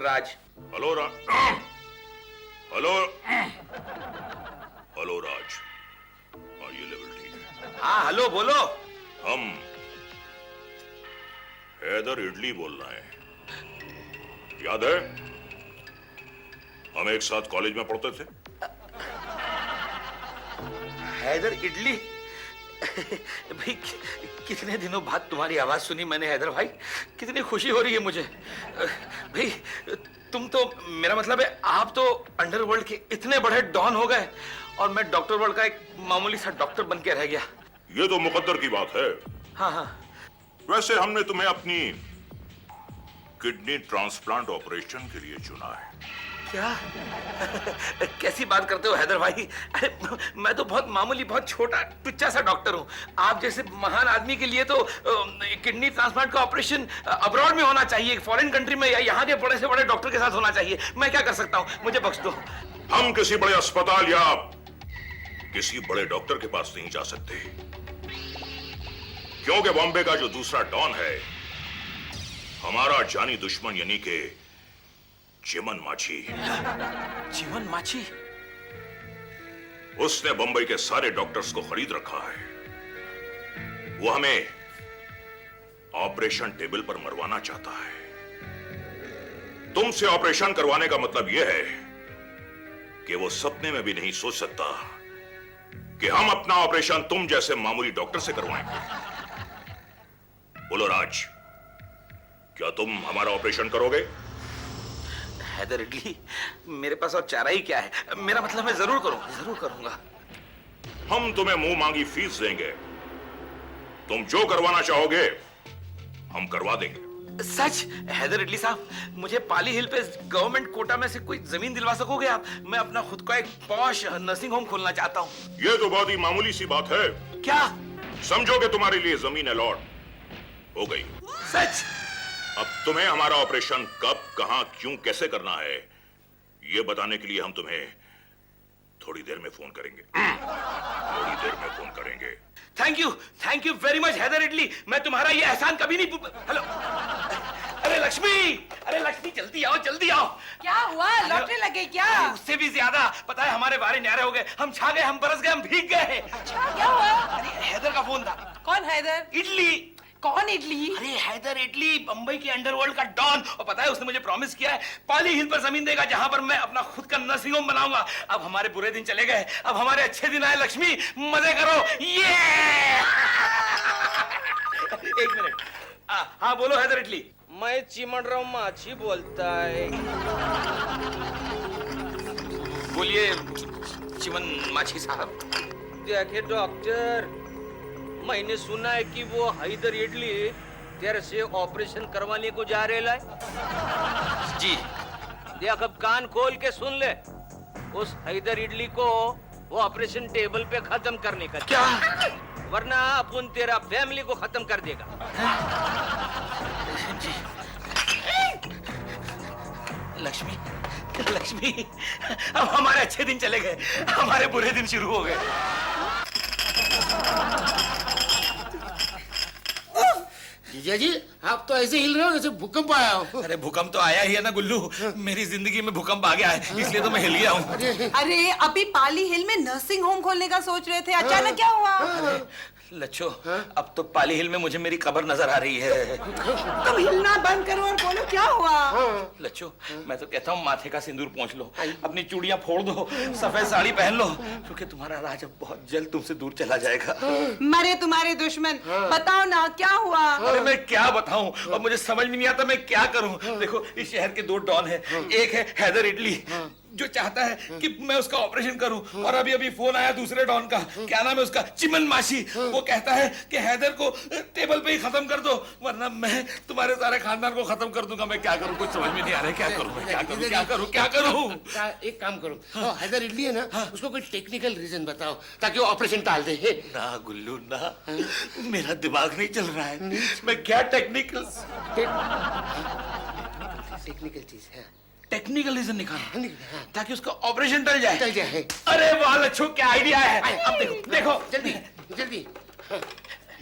राज। Hello hello hello राज। हाँ ये level ठीक है। हाँ हेलो बोलो। हम हैदर इडली बोल रहे हैं। याद है हम एक साथ कॉलेज में पढ़ते थे। हैदर इडली भाई कितने दिनों बाद तुम्हारी आवाज सुनी मैंने हैदर भाई, कितनी खुशी हो रही है मुझे। भाई तुम तो, मेरा मतलब है आप तो अंडरवर्ल्ड के इतने बड़े डॉन हो गए और मैं डॉक्टर वर्ल्ड का एक मामूली सा डॉक्टर बन के रह गया। ये तो मुकद्दर की बात है। हाँ हाँ। वैसे हमने तुम्हें अपनी किडनी ट्रांसप्लांट ऑपरेशन के लिए चुना है। क्या कैसी बात करते हो हैदर भाई? अरे मैं तो बहुत मामूली, बहुत छोटा टुच्चा सा डॉक्टर हूँ। आप जैसे महान आदमी के लिए तो किडनी ट्रांसप्लांट का ऑपरेशन अब्रॉड में होना चाहिए, फॉरेन कंट्री में, या यहाँ के बड़े से बड़े डॉक्टर के साथ होना चाहिए। मैं क्या कर सकता हूँ, मुझे बख्श दो। हम किसी बड़े अस्पताल या किसी बड़े डॉक्टर के पास नहीं जा सकते, क्योंकि बॉम्बे का जो दूसरा डॉन है हमारा जानी दुश्मन, यानी के चिमन माछी। चिमन माछी? उसने बंबई के सारे डॉक्टर्स को खरीद रखा है। वो हमें ऑपरेशन टेबल पर मरवाना चाहता है। तुमसे ऑपरेशन करवाने का मतलब यह है कि वो सपने में भी नहीं सोच सकता कि हम अपना ऑपरेशन तुम जैसे मामूली डॉक्टर से करवाएंगे। बोलो राज, क्या तुम हमारा ऑपरेशन करोगे? हैदर इडली, मेरे पास और चारा ही क्या है। मेरा मतलब मैं जरूर करूंगा। हम तुम्हें मुंह मांगी फीस देंगे। तुम जो करवाना चाहोगे हम करवा देंगे। सच? हैदर इडली साहब, मुझे पाली हिल पे गवर्नमेंट कोटा में से कोई जमीन दिलवा सकोगे आप? मैं अपना खुद का एक पॉश नर्सिंग होम खोलना चाहता हूँ। ये तो बहुत ही मामूली सी बात है। क्या? समझो कि तुम्हारे लिए जमीन अलॉट हो गई। सच? अब तुम्हें हमारा ऑपरेशन कब, कहां, क्यों, कैसे करना है, यह बताने के लिए हम तुम्हें थोड़ी देर में फोन करेंगे। Thank you very much Haider Idli. मैं तुम्हारा ये एहसान कभी नहीं हेलो, अरे लक्ष्मी जल्दी आओ। क्या हुआ? लॉटरी लग गई क्या? उससे भी ज्यादा, पता है हमारे बारे न्यारे हो गए, हम छा गए, हम बरस गए, हम भीग गए। अच्छा क्या हुआ? अरे हैदर का फोन था। कौन हैदर? इडली। कौन इडली? अरे हैदर इडली, बंबई के अंडरवर्ल्ड का डॉन। और पता है उसने मुझे प्रॉमिस किया है पाली हिल पर जमीन देगा जहां पर मैं अपना खुद का नर्सिंग होम बनाऊंगा। अब हमारे बुरे दिन चले गए, अब हमारे अच्छे दिन आए। लक्ष्मी मजे करो। ये एक मिनट। हाँ बोलो हैदर इडली। मैं चिमनराव माछी बोलता है। बोलिए चिमन माछी साहब। देखे डॉक्टर, मैंने सुना है कि वो हैदर इडली तेरे से ऑपरेशन करवाने को जा रहे है। जी। देख अब कान खोल के सुन ले, उस हैदर इडली को वो ऑपरेशन टेबल पे खत्म करने का। क्या? वरना अपन तेरा फैमिली को खत्म कर देगा। जी। लक्ष्मी अब हमारे अच्छे दिन चले गए, हमारे बुरे दिन शुरू हो गए। जीजा जी, आप तो ऐसे हिल रहे हो जैसे भूकंप आया हो। अरे भूकंप तो आया ही है ना गुल्लू, मेरी जिंदगी में भूकंप आ गया है, इसलिए तो मैं हिल गया हूँ। अरे अभी पाली हिल में नर्सिंग होम खोलने का सोच रहे थे, अचानक क्या हुआ? लच्छो, अब तो पाली हिल में मुझे मेरी कब्र नजर आ रही है। तुम हिलना बंद करो और बोलो क्या हुआ? लच्छो, मैं तो कहता हूँ माथे का सिंदूर पोंछ लो, अपनी चूड़ियां फोड़ दो, सफेद साड़ी पहन लो, क्योंकि तुम्हारा राज अब बहुत जल्द तुमसे दूर चला जाएगा। मरे तुम्हारे दुश्मन, बताओ ना क्या हुआ? अरे मैं क्या बताऊं, अब मुझे समझ में नहीं आता मैं क्या करूं। देखो इस शहर के दो डॉन हैं, एक है हैदर इडली जो चाहता है कि मैं उसका ऑपरेशन करूं, और अभी अभी फोन आया दूसरे डॉन का, क्या नाम है उसका, चिमन माछी। वो कहता है कि हैदर को टेबल पे ही खत्म कर दो, वरना मैं तुम्हारे सारे खानदान को खत्म कर दूंगा। मैं क्या करूं, कुछ समझ में नहीं आ रहा है, क्या करूं मैं, क्या करूं। एक काम करो, हैदर इडली है ना, उसको कोई टेक्निकल रीजन बताओ ताकि वो ऑपरेशन टाल दे। ना गुल्लू ना, मेरा दिमाग नहीं चल रहा है, मैं क्या टेक्निकल चीज है, टेक्निकल रीजन निकालो ताकि उसका ऑपरेशन टल जाए। अरे वाह लच्छो, क्या आइडिया है। अब देखो जल्दी।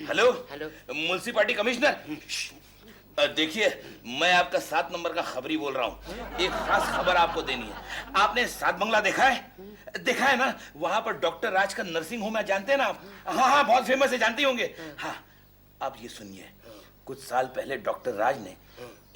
हेलो, म्युनिसिपैलिटी कमिश्नर, देखिए, मैं आपका 7 नंबर का खबरी बोल रहा हूँ। एक खास खबर आपको देनी है। आपने 7 बंगला देखा है? देखा है ना? वहां पर डॉक्टर राज का नर्सिंग होम है, जानते हैं ना आप? हाँ हाँ, बहुत फेमस है, जानते ही होंगे। हाँ, आप ये सुनिए, कुछ साल पहले डॉक्टर राज ने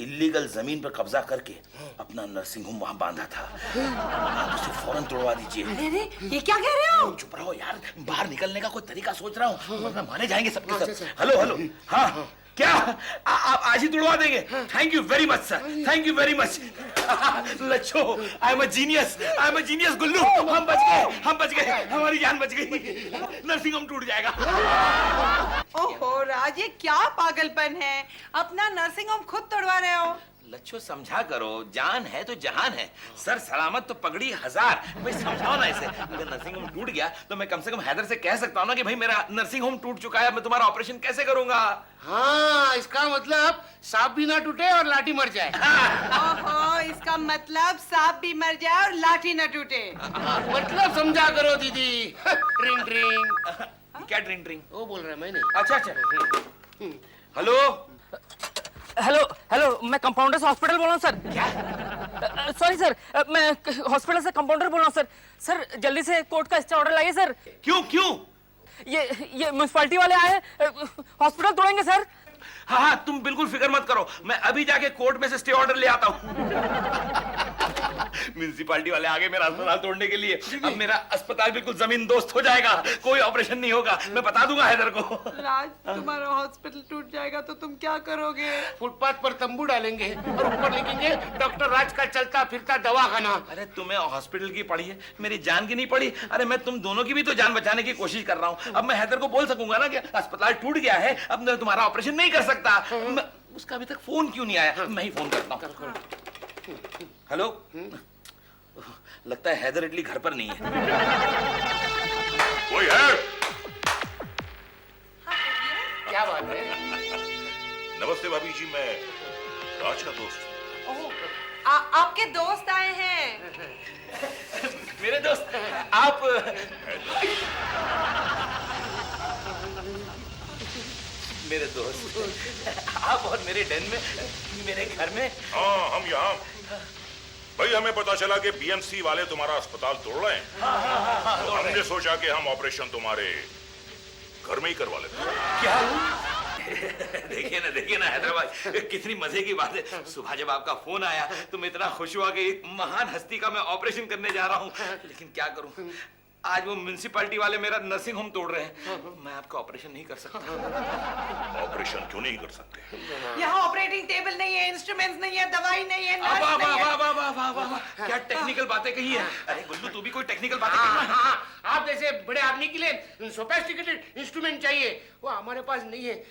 इल्लीगल जमीन पर कब्जा करके अपना नर्सिंग होम वहां बांधा था। आप उसे फौरन तोड़वा दीजिए। अरे ये क्या कह रहे हो? चुप रहो यार, बाहर निकलने का कोई तरीका सोच रहा हूँ, वरना मारे जाएंगे सबके सब। हेलो हेलो, हाँ क्या आप आज ही तुड़वा देंगे? Thank you very much sir, thank you very much. Lachchho, I am a genius, I am a genius Gullu. हम बच गए, हम बच गए, हमारी जान बच गई। नर्सिंग होम टूट जाएगा। ओहो राज, ये क्या पागलपन है? अपना नर्सिंग होम खुद तोड़वा रहे हो। लच्छो समझा करो, जान है तो जहान है, सर सलामत तो पगड़ी हजार। भाई समझाओ ना इसे। अगर नर्सिंग होम टूट गया तो मैं कम से कम हैदर से कह सकता हूँ ना कि भाई मेरा नर्सिंग होम टूट चुका है, मैं तुम्हारा ऑपरेशन कैसे करूंगा? हाँ, इसका मतलब सांप भी ना टूटे और लाठी मर जाए। ओहो, इसका मतलब सांप भी मर जाए और लाठी न टूटे। मतलब समझा करो दीदी। ड्रिंग ड्रिंग। क्या ड्रिंक ड्रिंक? वो बोल रहा है, मैंने। अच्छा अच्छा। हेलो हेलो हेलो, मैं कंपाउंडर्स हॉस्पिटल बोल रहा हूँ सर। क्या? सॉरी सर, मैं हॉस्पिटल से कंपाउंडर बोल रहा हूँ सर। सर जल्दी से कोर्ट का स्टे ऑर्डर लाइए सर। क्यों क्यों? ये म्युनिसिपैलिटी वाले आए हैं, हॉस्पिटल तोड़ेंगे सर। हाँ हाँ, तुम बिल्कुल फिक्र मत करो, मैं अभी जाके कोर्ट में से स्टे ऑर्डर ले आता हूँ। म्युनिसिपैलिटी वाले आगे मेरा अस्पताल तोड़ने के लिए। अब मेरा अस्पताल बिल्कुल जमीन दोस्त हो जाएगा, कोई ऑपरेशन नहीं होगा, मैं बता दूंगा हैदर को। राज, तुम्हारा हॉस्पिटल टूट जाएगा तो तुम क्या करोगे? फुटपाथ पर तंबू डालेंगे और ऊपर लिखेंगे डॉक्टर राज का चलता फिरता दवाखाना। अरे तुम्हें हॉस्पिटल की पड़ी है, मेरी जान की नहीं पड़ी। अरे मैं तुम दोनों की भी तो जान बचाने की कोशिश कर रहा हूँ। अब मैं हैदर को बोल सकूंगा ना कि अस्पताल टूट गया है, अब मैं तुम्हारा ऑपरेशन नहीं कर सकता। उसका अभी तक फोन क्यों नहीं आया? मैं ही फोन करता हूँ। हेलो, लगता है हैदर इटली घर पर नहीं है। कोई है? क्या बात है? नमस्ते भाभी जी, मैं राज का दोस्त हूँ। आपके दोस्त आए हैं। मेरे दोस्त आप? मेरे दोस्त आप और मेरे डेन में, मेरे घर में? हाँ, हम यहाँ। भाई हमें पता चला कि बीएमसी वाले तुम्हारा अस्पताल तोड़ रहे हैं। तो हमने सोचा कि हम ऑपरेशन तुम्हारे घर में ही करवा लेते हैं। क्या? देखिए ना हैदराबाद, कितनी मजे की बात है। सुबह जब आपका फोन आया तो मैं इतना खुश हुआ कि एक महान हस्ती का मैं ऑपरेशन करने जा रहा हूँ। लेकिन क्या करूँ, आज वो म्युनिसिपैलिटी वाले मेरा नर्सिंग होम तोड़ रहे हैं। मैं आपका ऑपरेशन नहीं कर सकता। ऑपरेशन क्यों नहीं कर सकते? यहाँ ऑपरेटिंग टेबल नहीं है, इंस्ट्रूमेंट्स नहीं है, दवाई नहीं है, वाह नर्स वाह नहीं है। वाह वाह वाह वाह वाह वाह, क्या टेक्निकल बातें कही है। अरे गुल्लू, तू भी कोई टेक्निकल बातें हाँ, करना। हाँ, आप जैसे बड़े आदमी के लिए सोफिस्टिकेटेड इंस्ट्रूमेंट चाहिए, वो हमारे पास नहीं है।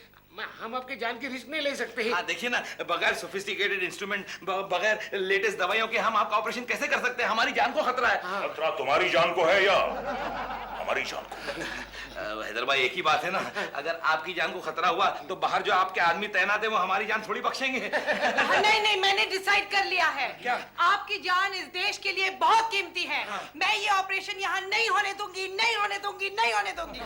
हम आपके जान की रिस्क नहीं ले सकते हैं। हाँ देखिए ना, बगैर सोफिस्टिकेटेड इंस्ट्रूमेंट, बगैर लेटेस्ट दवाइयों के हम आपका ऑपरेशन कैसे कर सकते हैं? हमारी जान को खतरा है। खतरा तुम्हारी जान को है या हमारी जान को? हैदर भाई, एक ही बात है ना, अगर आपकी जान को खतरा हुआ तो बाहर जो आपके आदमी तैनात है वो हमारी जान थोड़ी बख्शेंगे। नहीं नहीं, मैंने डिसाइड कर लिया है। क्या? आपकी जान इस देश के लिए बहुत कीमती है। मैं ये ऑपरेशन यहाँ नहीं होने दूंगी, नहीं होने दूंगी, नहीं होने दूंगी।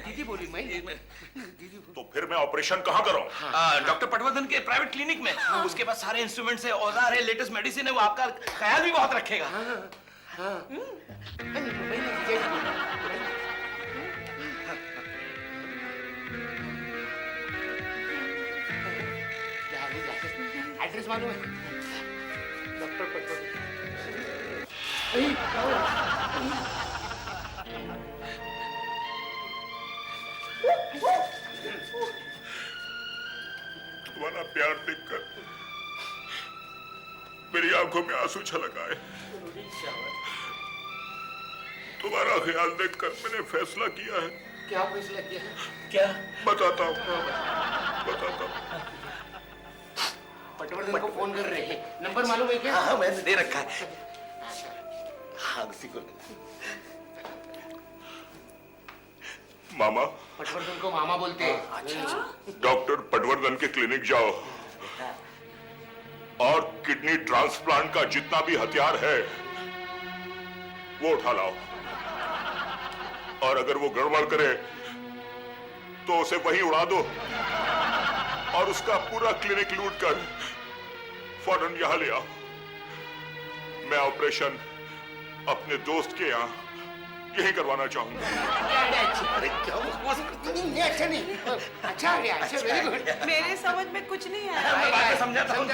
दीदी बोली, मैं तो फिर मैं ऑपरेशन कहाँ कराऊं? डॉक्टर पटवर्धन के प्राइवेट क्लिनिक में। उसके पास सारे इंस्ट्रूमेंट्स है, औजार है, लेटेस्ट मेडिसिन है, वो आपका ख्याल भी बहुत रखेगा। एड्रेस मालूम है? डॉक्टर पटवर्धन। तुम्हारा प्यार देखकर मेरी आंखों में आंसू छलक आए। तुम्हारा ख्याल देखकर मैंने फैसला किया है। क्या फैसला किया है? क्या? बताता हूँ। पटवर्धन को फोन कर रहे हैं, नंबर मालूम है क्या? हाँ, मैंने दे रखा है। हाँ, उसी को। मामा, पटवर्धन को मामा बोलते हैं। डॉक्टर पटवर्धन के क्लिनिक जाओ और किडनी ट्रांसप्लांट का जितना भी हथियार है वो उठा लाओ, और अगर वो गड़बड़ करे तो उसे वहीं उड़ा दो। और उसका पूरा क्लिनिक लूट कर फौरन यहाँ ले आओ। मैं ऑपरेशन अपने दोस्त के यहाँ यही करवाना चाहूंगा। अरे क्या नहीं, अच्छा नहीं, अच्छा आइडिया, अच्छा, वेरी गुड। मेरे समझ में कुछ नहीं आया। मैं बात समझाता हूँ।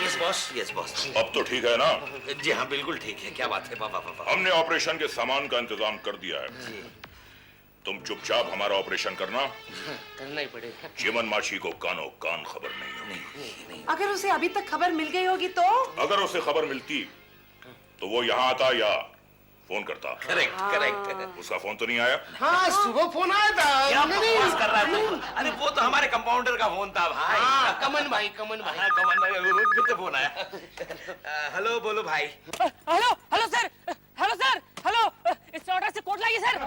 Yes boss, yes boss. अब तो ठीक है ना? जी हाँ, बिल्कुल ठीक है। क्या बात है पापा। हमने ऑपरेशन के सामान का इंतजाम कर दिया है। तुम चुपचाप हमारा ऑपरेशन करना। करना ही पड़ेगा। चिमन माछी को कानो कान खबर नहीं होगी। अगर उसे अभी तक खबर मिल गई होगी तो? अगर उसे खबर मिलती तो वो यहाँ आता या फोन करता। करेक्ट। उसका फोन तो नहीं आया? हाँ, सुबह फोन आया था। क्या नहीं, बकवास कर रहा है? अरे वो तो हमारे कंपाउंडर का फोन था भाई। हाँ, कमन भाई। कमन भाई, फिर से फोन आया। हेलो, बोलो भाई। हेलो हेलो सर, हेलो इस ऑर्डर से कोर्ट लाइए सर।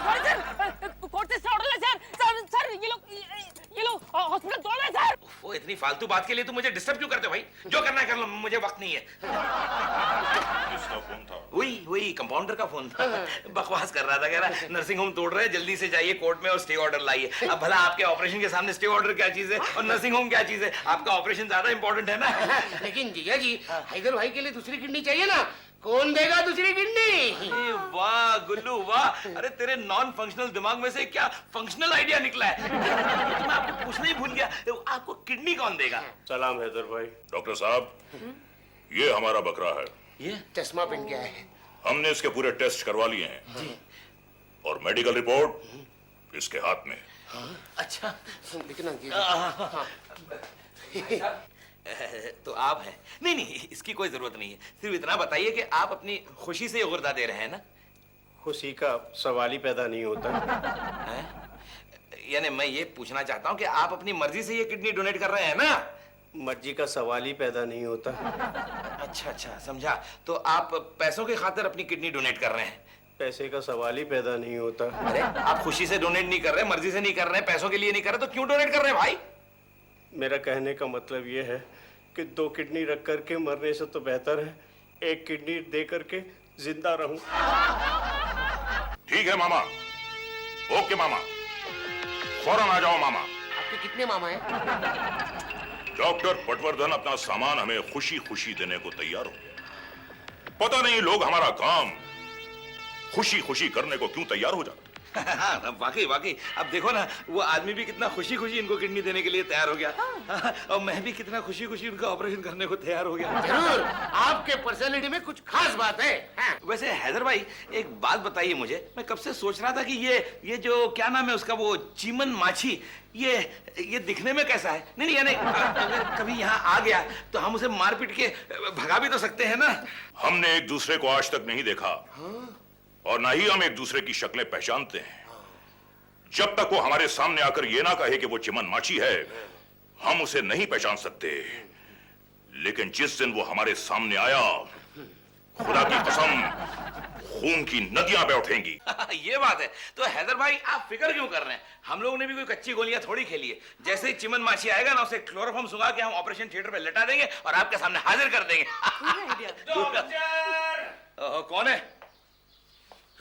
सॉरी सर, कोर्ट से ऑर्डर ले सर। ये लोग हॉस्पिटल दौड़ रहे सर। वो इतनी फालतू बात के लिए तुम मुझे डिस्टर्ब क्यों करते हो भाई? जो करना है कर लो, मुझे वक्त नहीं है। किसका फोन था? वही कंपाउंडर का फोन था। बकवास कर रहा था, कह रहा नर्सिंग होम तोड़ रहे हैं, जल्दी से जाइए कोर्ट में और स्टे ऑर्डर लाइए। अब भला आपके ऑपरेशन के सामने स्टे ऑर्डर क्या चीज है और नर्सिंग होम क्या चीज है? आपका ऑपरेशन ज्यादा इंपॉर्टेंट है ना। लेकिन जीजा जी, हैदर भाई के लिए दूसरी किडनी चाहिए ना। कौन देगा दूसरी किडनी? अरे वाह गुल्लू वाह! अरे तेरे नॉन फंक्शनल दिमाग में से क्या फंक्शनल आइडिया निकला है। तो मैं आपको पूछना ही भूल गया, आपको किडनी कौन देगा? सलाम हैदर भाई। डॉक्टर साहब, ये हमारा बकरा है। ये चश्मा पहन के आए हैं। हमने इसके पूरे टेस्ट करवा लिए हैं और मेडिकल रिपोर्ट इसके हाथ में। अच्छा। लिखना जीजा। तो आप हैं? नहीं, इसकी कोई जरूरत नहीं है। सिर्फ इतना बताइए कि आप अपनी खुशी से ये गुर्दा दे रहे हैं ना? खुशी का सवाल ही पैदा नहीं होता। यानी मैं ये पूछना चाहता हूँ कि आप अपनी मर्जी से ये किडनी डोनेट कर रहे हैं ना? मर्जी का सवाल ही पैदा नहीं होता। अच्छा, समझा। तो आप पैसों की खातिर अपनी किडनी डोनेट कर रहे हैं? पैसे का सवाल ही पैदा नहीं होता। अरे आप खुशी से डोनेट नहीं कर रहे, मर्जी से नहीं कर रहे, पैसों के लिए नहीं कर रहे, तो क्यों डोनेट कर रहे हैं भाई? मेरा कहने का मतलब ये है कि 2 किडनी रख करके मरने से तो बेहतर है 1 किडनी दे करके जिंदा रहूं। ठीक है मामा। ओके मामा, फौरन आ जाओ मामा। आपके कितने मामा हैं? डॉक्टर पटवर्धन अपना सामान हमें खुशी खुशी देने को तैयार हो गया। पता नहीं लोग हमारा काम खुशी खुशी करने को क्यों तैयार हो जाते। हाँ, वाकई। अब देखो ना, वो आदमी भी कितना खुशी खुशी इनको किडनी देने के लिए तैयार हो गया। और मैं भी कितना खुशी खुशी उनका ऑपरेशन करने को तैयार हो गया। जरूर, आपके पर्सनालिटी में कुछ खास बात है। हाँ। वैसे हैदर भाई, एक बात बताइए मुझे। मैं कब से सोच रहा था कि ये जो क्या नाम है उसका, वो चीमन माछी, ये दिखने में कैसा है? नहीं, यानी अगर कभी यहाँ आ गया तो हम उसे मार पीट के भगा भी तो सकते हैं ना। हमने एक दूसरे को आज तक नहीं देखा और ना ही हम एक दूसरे की शक्लें पहचानते हैं। जब तक वो हमारे सामने आकर ये ना कहे कि वो चिमन माछी है, हम उसे नहीं पहचान सकते। लेकिन जिस दिन वो हमारे सामने आया, खुदा की कसम, खून की नदियां बह उठेंगी। ये बात है। तो हैदर भाई, आप फिक्र क्यों कर रहे हैं? हम लोगों ने भी कोई कच्ची गोलियां थोड़ी खेली है। जैसे ही चिमन माछी आएगा ना, उसे क्लोरोफॉर्म सुंघा के हम ऑपरेशन थिएटर पे लटा देंगे और आपके सामने हाजिर कर देंगे। कौन है?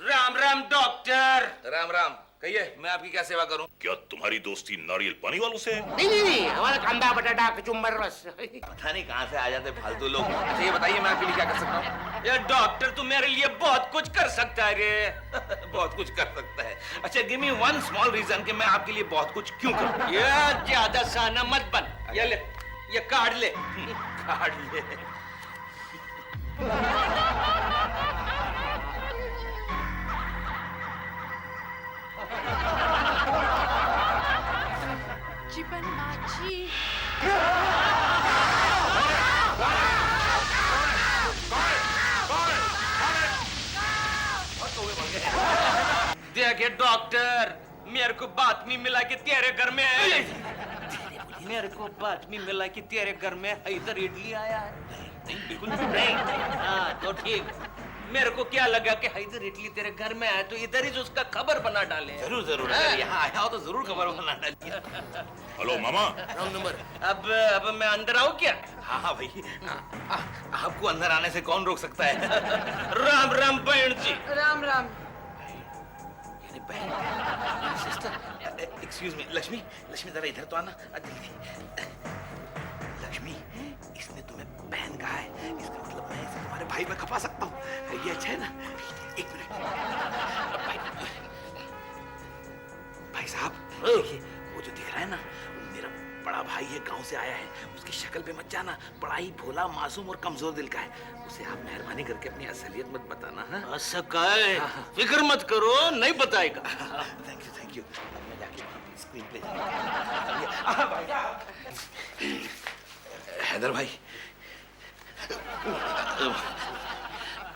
राम डॉक्टर। राम, कहिए, मैं आपकी क्या सेवा करूं? क्या तुम्हारी दोस्ती नारियल पानी वालों से है? नहीं, हमारा कांदा बटाटा कचुम्बर रस। पता नहीं कहां से आ जाते फालतू लोग। अच्छा ये बताइए, मैं आपके लिए क्या कर सकता हूँ? ये डॉक्टर तू मेरे लिए बहुत कुछ कर सकता है रे। बहुत कुछ कर सकता है। अच्छा, give me one small reason कि मैं आपके लिए बहुत कुछ क्यों करूं। ये ज्यादा साना मत बन। ये ले, ये कार्ड ले। कार्ड ले। चिमन माछी। देखे डॉक्टर, मेरे को बातमी मिला कि तेरे घर में मेरे को बातमी मिला कि तेरे घर में हैदर इडली आया है। नहीं, बिल्कुल नहीं। हाँ तो ठीक। मेरे को क्या लगा कि हैदर इटली तेरे घर में आए तो इधर ही उसका खबर बना डाले। जरूर जरूर, अगर यहाँ आया हो तो जरूर खबर बना डालिए। हेलो मामा। Wrong number. अब मैं अंदर आऊं क्या? हाँ हाँ भाई, आपको अंदर आने से कौन रोक सकता है? राम राम बहन जी। राम राम। यानी बहन, sister, excuse me, Lakshmi, Lakshmi जरा इधर तो आना जल्दी। लक्ष्मी, इसने तुम्हें बहन कहा है, इसका मतलब मैं इसे तुम्हारे भाई पे खपा सकता हूँ। ये अच्छा है ना? एक मिनट भाई साहब, देखिए वो जो दिख रहा है ना, मेरा बड़ा भाई है, गांव से आया है। उसकी शक्ल पे मत जाना, बड़ा ही भोला, मासूम और कमजोर दिल का है। उसे आप मेहरबानी करके अपनी असलियत मत बताना। हाँ, ऐसा का है? फिक्र मत करो, नहीं बताएगा। Thank you thank you. अब मैं जाके वहाँ पे स्क्रीन पे हैदर भाई,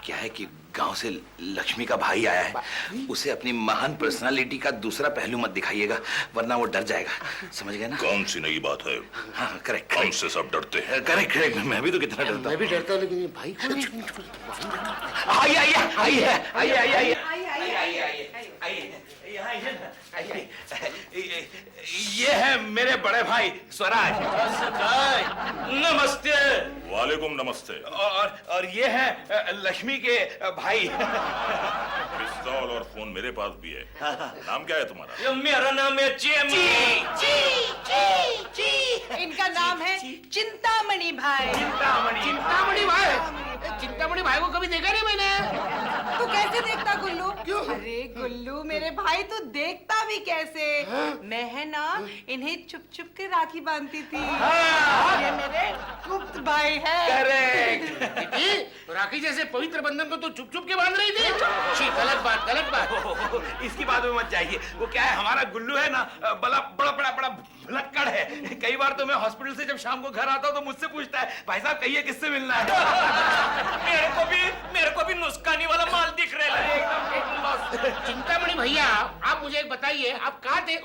क्या है कि गांव से लक्ष्मी का भाई आया है। उसे अपनी महान पर्सनालिटी का दूसरा पहलू मत दिखाइएगा, वरना वो डर जाएगा। समझ गए ना? कौन सी नई बात है? हाँ करेक्ट हमसे सब डरते हैं। Correct correct. मैं भी तो कितना डरता मैं हूँ। भी डरता हूँ, लेकिन ये भाई कौन है? आइए आइए आइए आइए आइए आइए आइए, आइए, आइए, यहाँ आइए ना, आइए। ये है मेरे बड़े भाई स्वराज। नमस्ते। वालेकुम नमस्ते। और ये है लक्ष्मी के भाई। पिस्तौल और फोन मेरे पास भी है। नाम क्या है तुम्हारा? ये मेरा नाम है जेमी। इनका नाम है चिंतामणि भाई। चिंतामणि भाई। चिंतामणि भाई को कभी देखा नहीं मैंने। तू कैसे देखता गुल्लू? क्यों? अरे गुल्लू मेरे भाई, तू देखता भी कैसे? मैं है ना इन्हें चुप चुप के राखी बांधती थी। ये मेरे गुप्त भाई है। करेक्ट। दीदी, तो राखी जैसे पवित्र बंधन को तो चुप चुप के बांध रही थी। छी, गलत बात, गलत बात। इसकी बात में मत जाइए। वो क्या है, हमारा गुल्लू है ना, बड़ा बड़ा बड़ा बड़ा भुलक्कड़ है। कई बार तो मैं हॉस्पिटल से जब शाम को घर आता हूँ तो मुझसे पूछता है, भाई साहब कहिए किससे मिलना है? मेरे को भी नुस्खानी वाला माल दिख रहा है। एकदम चिंतामणि भैया, आप मुझे एक बताइए, आप कहाँ थे?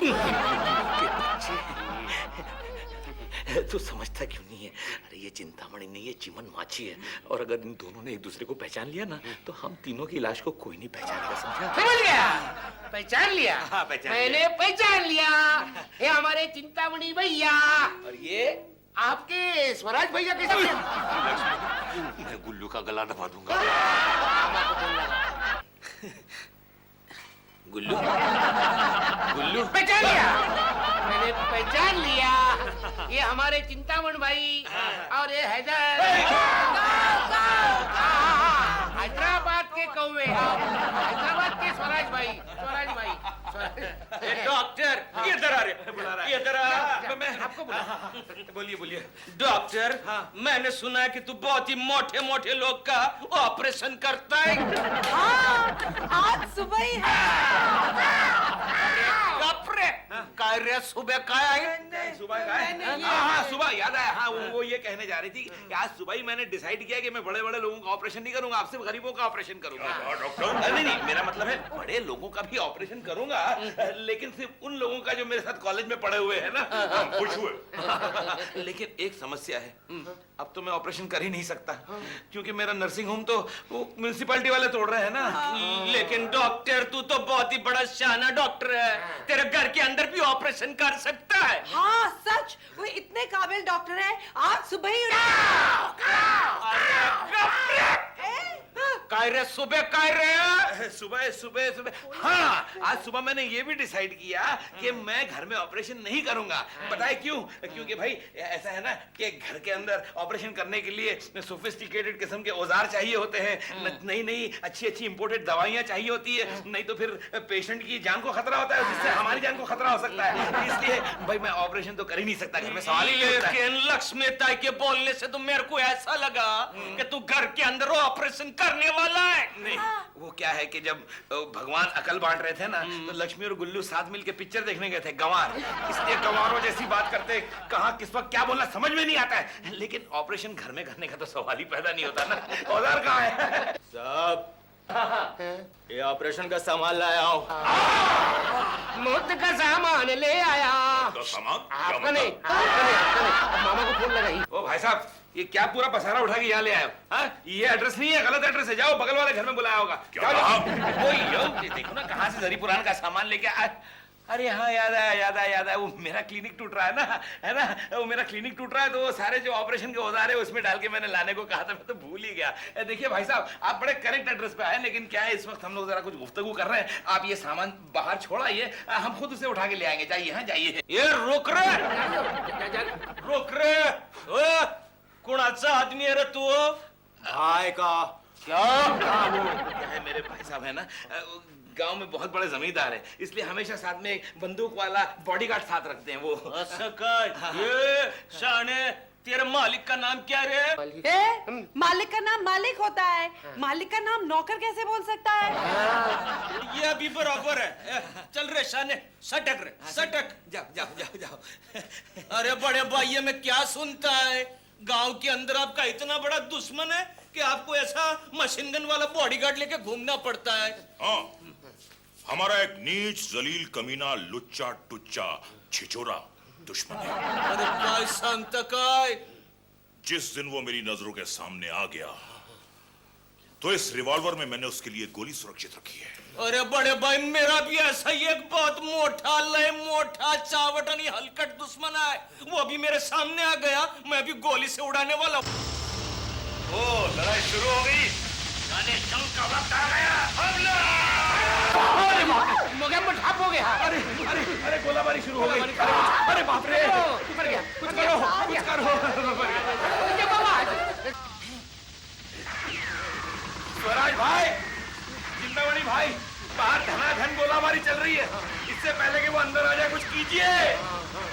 तो समझता क्यों नहीं है? अरे ये चिंतामणि नहीं, ये चिमन माछी है। और अगर इन दोनों ने एक दूसरे को पहचान लिया ना, तो हम तीनों की लाश को कोई नहीं पहचानेगा। समझा? समझ गया, पहचान लिया। हाँ, पहचान मैंने पहचान लिया। ये हमारे चिंतामणि भैया। और ये आपके स्वराज भैया कैसे? मैं गुल्लू का गला दबा दूंगा। गुल्लू, गुल्लू पहचान लिया, मैंने पहचान लिया। ये हमारे चिंतामणि भाई और ये हैदर। हैदराबाद के कौवे, हैदराबाद के स्वराज भाई। स्वराज भाई, डॉक्टर इधर आ रहे, इधर आ। मैं आपको बोलिए बोलिए। डॉक्टर, मैंने सुना है कि तू बहुत ही मोटे मोटे लोग का ऑपरेशन करता है। हाँ, आज सुबह ही है। कार्य सुबह का है। सुबह का है? हाँ सुबह याद आया। हाँ वो ये कहने जा रही थी कि आज सुबह ही मैंने डिसाइड किया कि मैं बड़े बड़े लोगों का ऑपरेशन नहीं करूंगा, आपसे गरीबों का ऑपरेशन करूंगा। डॉक्टर, नहीं नहीं, मेरा मतलब है बड़े लोगों का भी ऑपरेशन करूंगा, लेकिन सिर्फ उन लोगों का जो मेरे साथ कॉलेज में पढ़े हुए हैं ना। हम खुश हुए। लेकिन एक समस्या है, अब तो मैं ऑपरेशन कर ही नहीं सकता, क्योंकि मेरा नर्सिंग होम तो वो म्युनिसिपैलिटी वाले तोड़ रहे हैं ना। लेकिन डॉक्टर, तू तो बहुत ही बड़ा शाना डॉक्टर है, तेरे घर के अंदर भी ऑपरेशन कर सकता है। हाँ सच, वो इतने काबिल डॉक्टर है। आज सुबह ही कार्य सुबह कार्य सुबह सुबह सुबह। हाँ, आज सुबह मैंने ये भी डिसाइड किया कि मैं घर में ऑपरेशन नहीं करूंगा। पता है क्यों? क्योंकि भाई ऐसा है ना कि घर के अंदर ऑपरेशन करने के लिए सोफिस्टिकेटेड किस्म के औजार चाहिए होते हैं, नई नई अच्छी अच्छी इंपोर्टेड दवाइयां चाहिए होती है, नहीं तो फिर पेशेंट की जान को खतरा होता है, जिससे हमारी जान को खतरा हो सकता है। इसलिए भाई मैं ऑपरेशन तो कर ही नहीं सकता, घर में सवाल ही नहीं उठता है। लेकिन लक्ष्मी ताई के बोलने से तो मेरे को ऐसा लगा कि तू घर के अंदर ऑपरेशन करने वाला है। नहीं, वो क्या है कि जब भगवान अकल बांट रहे थे ना, तो लक्ष्मी और गुल्लू साथ मिलके पिक्चर देखने गए थे गंवार। इसलिए गंवारों जैसी बात करते, कहाँ किस वक्त क्या बोलना समझ में नहीं आता है। लेकिन ऑपरेशन घर में करने का तो सवाल ही पैदा नहीं होता ना। औजार कहाँ है? साहब, ये ऑपरेशन का सामान लाया हूँ। मौत का सामान ले आया। सामान क्या आपका नहीं, मतलब? आपका नहीं, आपका नहीं। अब मामा को फोन लगाई। ओ भाई साहब, ये क्या पूरा पसारा उठा के यहाँ ले आए हो? हाँ? ये एड्रेस नहीं है, गलत एड्रेस है। जाओ बगल वाले घर में बुलाया होगा। क्या जाओ, कहा? जाओ। ओए यो, देखो ना कहाँ से जरी पुराण का सामान लेके आए। अरे हाँ, याद आया, वो मेरा क्लिनिक टूट रहा है ना, है ना? वो मेरा क्लिनिक टूट रहा है, तो वो सारे जो ऑपरेशन के औजार है उसमें डाल के मैंने लाने को कहा था, मैं तो भूल ही गया। देखिए भाई साहब, आप बड़े करेक्ट एड्रेस पे आए, लेकिन क्या है, इस वक्त हम लोग जरा कुछ गुफ्तगू कर रहे हैं। आप ये सामान बाहर छोड़ आइए, हम खुद उसे उठा के ले आएंगे। जाइए, हाँ जाइए। ये रुक रे, रुक रे। ओ, कुणाचा आदमी है रे तू? भाई का क्या वो है, मेरे भाई साहब है ना, गांव में बहुत बड़े जमींदार है, इसलिए हमेशा साथ में एक बंदूक वाला बॉडीगार्ड साथ रखते हैं वो। ऐसा काय? ये शाने, तेरे मालिक का नाम क्या रे? मालिक का नाम मालिक होता है, मालिक का नाम नौकर कैसे बोल सकता है? ये भी बराबर है। चल रे शाने, सटक रे, सटक। जाओ। अरे बड़े भाई, ये मैं क्या सुनता है? गांव के अंदर आपका इतना बड़ा दुश्मन है कि आपको ऐसा मशीन गन वाला बॉडीगार्ड लेके घूमना पड़ता है। हाँ, हमारा एक नीच जलील कमीना लुच्चा टुच्चा छिचोरा दुश्मन है। अरे काय सांगता काय? जिस दिन वो मेरी नजरों के सामने आ गया तो इस रिवॉल्वर में मैंने उसके लिए गोली सुरक्षित रखी है। अरे बड़े भाई, मेरा भी ऐसा ही एक बहुत मोटा लय, मोटा चावटनी हलकट दुश्मन है, वो भी मेरे सामने आ गया, मैं भी गोली से उड़ाने वाला हूँ। ओ, लड़ाई शुरू हो गई। जाने जंग का वक्त आ गया। हमला! मोगेम्बो ठाप हो गया। अरे गोलाबारी शुरू हो गई। अरे बाप रे, ऊपर गया, कुछ करो, कुछ करो। ये मामा, स्वराज भाई, चिंतामणि भाई, बाहर धनाधन गोलाबारी चल रही है, इससे पहले कि वो अंदर आ जाए कुछ कीजिए।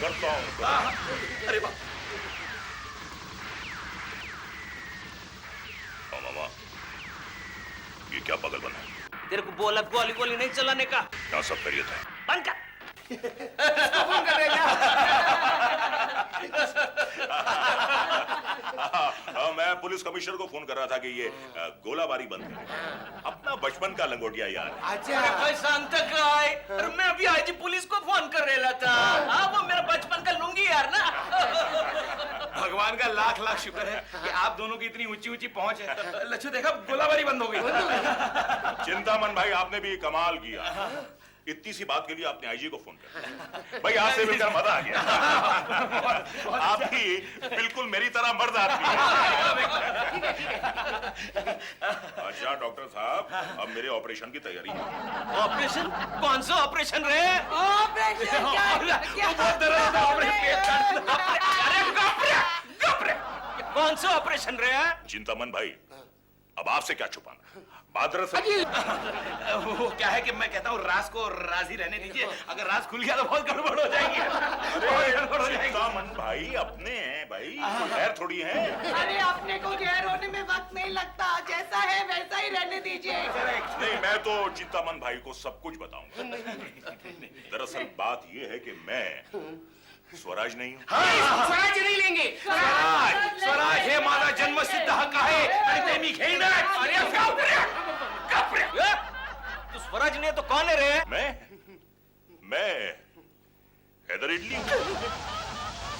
करता हूँ। अरे बाप, मामा, ये क्या पागलपन है? तेरे को बोला गोली गोली नहीं चलाने का। यहाँ सब खैरियत है। बंद कर। फोन कर रहे हैं हाँ, मैं पुलिस कमिश्नर को फोन कर रहा था कि ये गोलाबारी बंद है। अपना बचपन का लंगोटिया यार। अच्छा, कोई शांत काय? अरे मैं अभी आईजी पुलिस को फोन कर रहा था। हाँ, वो मेरा बचपन का लुंगी यार ना। भगवान का लाख लाख शुक्र है कि आप दोनों की इतनी ऊंची ऊंची पहुंच है। लच्छू देखा, गोलाबारी बंद हो गई। चिंतामन भाई, आपने भी कमाल किया। इतनी सी बात के लिए आपने आईजी को फोन कर भाई, आज से मिलकर मजा आ गया। आप भी बिल्कुल मेरी तरह मर्द आदमी हैं। अच्छा डॉक्टर साहब, अब मेरे ऑपरेशन की तैयारी है। ऑपरेशन? कौन सा ऑपरेशन रे? ऑपरेशन क्या? कौन सा ऑपरेशन रे? चिंतामन भाई, अब आपसे क्या छुपाना? दरअसल वो क्या है कि मैं कहता हूँ राज को राज ही रहने दीजिए, अगर राज खुल गया तो बहुत गड़बड़ हो जाएगी। बहुत गड़बड़ हो जाएगी। चिंतामन भाई अपने हैं भाई, खैर थोड़ी है। अरे अपने को गैर होने में वक्त नहीं लगता, जैसा है वैसा ही रहने दीजिए। नहीं, मैं तो चिंतामन भाई को सब कुछ बताऊंगा। दरअसल बात यह है कि मैं स्वराज नहीं हूँ। स्वराज नहीं लेंगे। स्वराज हे माझा जन्म सिद्ध हक्क आहे आणि ते मी घेईनच। अरे तू स्वराज नहीं है तो कौन है रे? मैं हैदर इडली हूँ।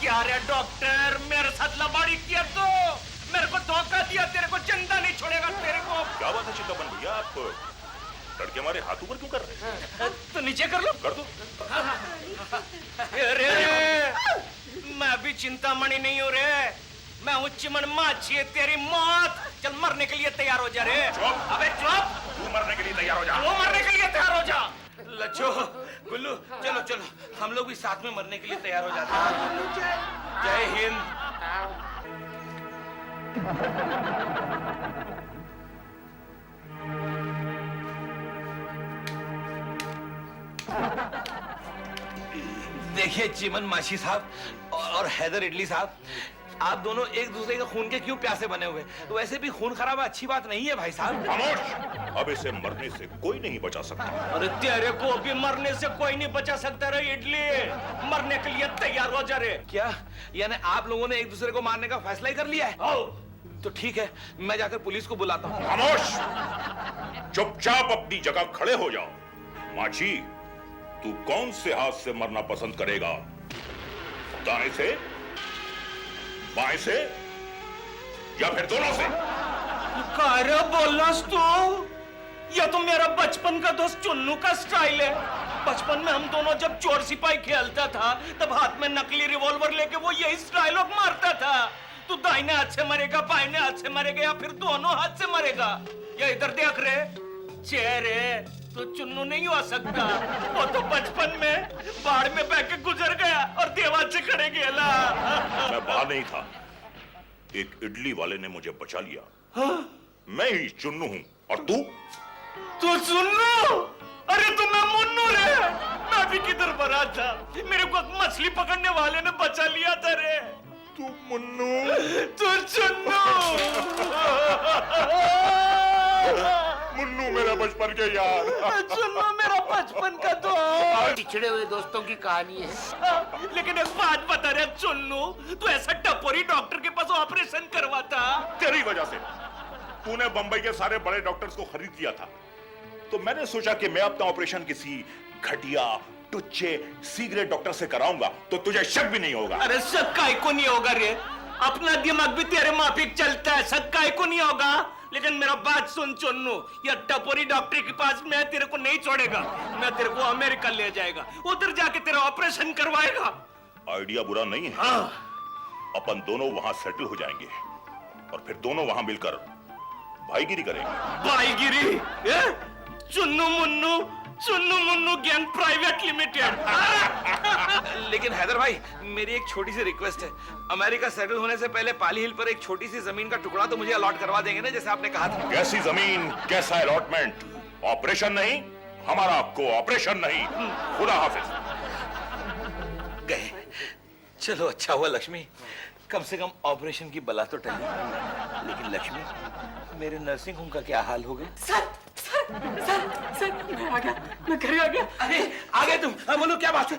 क्या रे डॉक्टर, मेरे साथ लबाड़ी किया तो मेरे को धोखा दिया, तेरे को जिंदा नहीं छोड़ेगा तेरे को। क्या बात है चिंतामन भैया, आप लड़के हमारे हाथ ऊपर क्यों कर रहे हैं? तो नीचे कर लो। कर दो। अरे मैं भी चिंतामणि नहीं हूँ रे, मैं हूँ चिमन माछी है, तेरी मौत। चल मरने के लिए तैयार हो जा रे। चुप। अबे चुप, तू मरने के लिए तैयार हो जा। वो मरने के लिए तैयार हो जा। लच्छो, गुल्लू, चलो चलो, हम लोग भी साथ में मरने के लिए तैयार हो जाते हैं। जय हिंद। देखिए चिमन माछी साहब और हैदर इडली साहब, आप दोनों एक दूसरे के खून के क्यों प्यासे बने हुए? तो वैसे भी खून खराबा अच्छी बात नहीं है भाई साहब। खामोश, अब इसे मरने से कोई नहीं बचा सकता। अरे तेरे को भी मरने से कोई नहीं बचा सकता रे इडली, मरने के लिए तैयार हो जा रे। क्या यानी आप लोगों ने एक दूसरे को मारने का फैसला ही कर लिया है? तो ठीक है, मैं जाकर पुलिस को बुलाता हूँ। खामोश, चुपचाप अपनी जगह खड़े हो जाओ। माछी, तू कौन से हाथ से मरना पसंद करेगा, दाएं से, बाएं से या फिर दोनों से? कारे बोलस तू? यह तो मेरा बचपन का दोस्त चुन्नू का स्टाइल है। बचपन में हम दोनों जब चोर सिपाही खेलता था तब हाथ में नकली रिवॉल्वर लेके वो यही स्टाइल मारता था। तू दाहिने हाथ से मरेगा, बाएं हाथ से मरेगा या फिर दोनों हाथ से मरेगा। ये इधर देख रहे चेहरे, तो चुन्नू नहीं हो सकता। वो तो बचपन में बाढ़ में बह के गुजर गया और दीवार से खड़े गेला। मैं बाहर नहीं था, एक इडली वाले ने मुझे बचा लिया। मैं ही चुन्नू हूं और तू? तू चुन्नू? अरे तू मैं मुन्नू रे। मैं भी किधर भरा था, मेरे को मछली पकड़ने वाले ने बचा लिया था रे। तू मुन्नू? तू चुन्नू? मुन्नू मेरा बचपन के यार। चुन्नू मेरा बचपन का दोस्त। बिछड़े हुए दोस्तों की कहानी है। लेकिन एक बात बता रहे चुन्नू, तू ऐसा टपोरी डॉक्टर के पास ऑपरेशन करवाता? तेरी वजह से तूने बंबई के सारे बड़े डॉक्टर्स को खरीद लिया था, तो मैंने सोचा कि मैं अपना ऑपरेशन किसी घटिया टुच्चे सीक्रेट डॉक्टर से कराऊंगा तो तुझे शक भी नहीं होगा। अरे शक काहे को नहीं होगा रे, अपना दिमाग भी तेरे माफिक चलता है, शक काहे को नहीं होगा। लेकिन मेरा बात सुन चुन्नू, या टपोरी डॉक्टर के पास मैं तेरे को नहीं छोड़ेगा। मैं तेरे को अमेरिका ले जाएगा, उधर जाके तेरा ऑपरेशन करवाएगा। आइडिया बुरा नहीं है। हाँ। अपन दोनों वहां सेटल हो जाएंगे और फिर दोनों वहां मिलकर भाईगिरी करेंगे। भाईगिरी? Chunnu Munnu gang private limited. लेकिन हैदर भाई, मेरी एक छोटी सी रिक्वेस्ट है। अमेरिका सेटल होने से पहले पाली हिल पर एक छोटी सी जमीन का टुकड़ा तो मुझे अलॉट करवा देंगे ना, जैसे आपने कहा था? कैसी जमीन, कैसा अलॉटमेंट? ऑपरेशन नहीं, हमारा कोऑपरेशन नहीं। खुदा हाफिज। गए। चलो अच्छा हुआ लक्ष्मी, कम से कम ऑपरेशन की बला तो टली। लेकिन लक्ष्मी, मेरे नर्सिंग होम का क्या हाल हो गया? सर मैं आ गया, मैं घर आ गया। अरे आ गए तुम? हाँ, बोलो क्या बात है?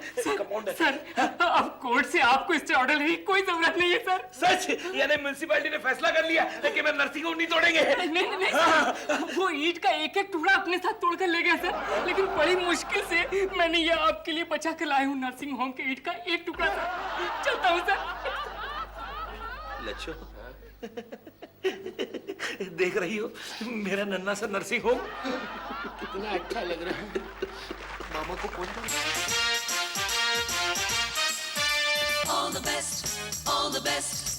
सर अब कोर्ट से आपको स्टे ऑर्डर की कोई जरूरत नहीं है सर। सच? यानी म्युनिसिपैलिटी ने फैसला कर लिया कि मैं नर्सिंग होम नहीं तोड़ेंगे? नहीं सर, वो ईंट का एक एक टुकड़ा अपने साथ तोड़कर ले गया सर। लेकिन बड़ी मुश्किल से मैंने ये आपके लिए बचा कर लाया हूँ नर्सिंग होम के ईंट का एक टुकड़ा सर। चलता हूँ सर। लच्छो, देख रही हो मेरा नन्ना सा नर्सिंग होम? कितना अच्छा लग रहा है। मामा को फोन कर। All the best, all the best.